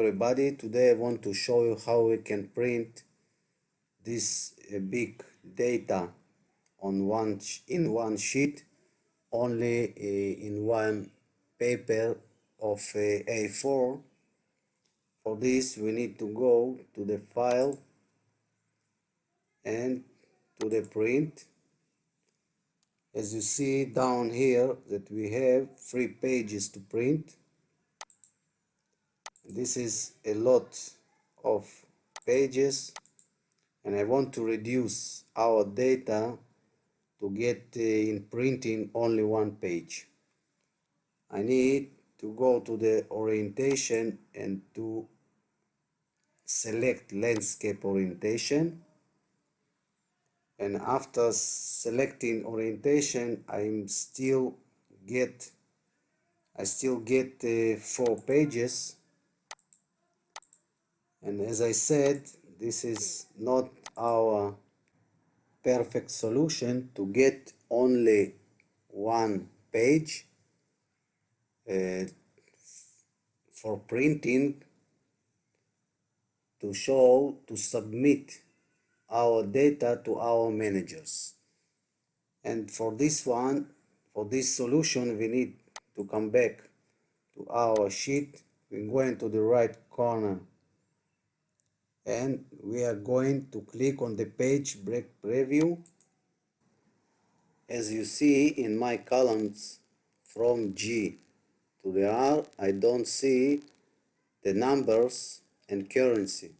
everybody. Today I want to show you how we can print this big data on in one sheet, only in one paper of A4. For this we need to go to the file and to the print. As you see down here that we have 3 pages to print. This is a lot of pages, and I want to reduce our data to get in printing only one page. I need to go to the orientation and to select landscape orientation, and after selecting orientation I still get 4 pages. And as I said, this is not our perfect solution to get only one page for printing to submit our data to our managers. And for this solution, we need to come back to our sheet. We're going to the right corner and we are going to click on the page break preview. As you see in my columns from G to the R, I don't see the numbers and currency.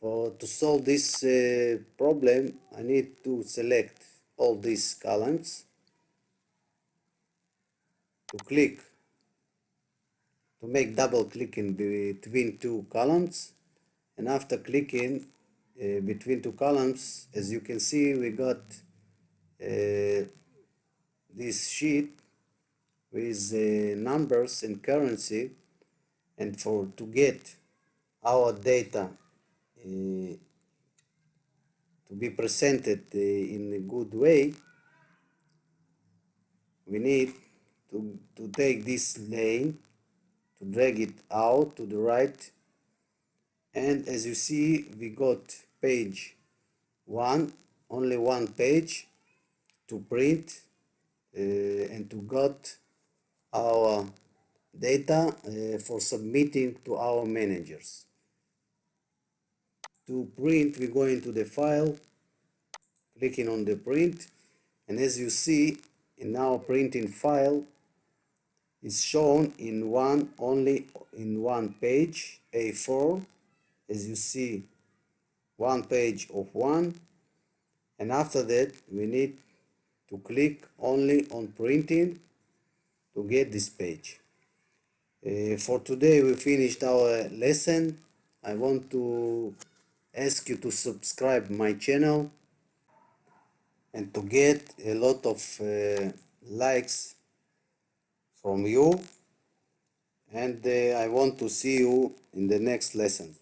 To solve this problem, I need to select all these columns, to make double clicking between two columns, and after clicking between two columns, as you can see, we got this sheet with numbers and currency. And to get our data to be presented in a good way, we need to take this lane, to drag it out to the right, and as you see, we got page 1, only one page to print and to got our data for submitting to our managers. To print, we go into the file, clicking on the print, and as you see in our printing file, is shown only in one page, A4. As you see, one page of one, and after that we need to click only on printing to get this page. For today we finished our lesson. I want to ask you to subscribe my channel and to get a lot of likes from you, and I want to see you in the next lesson.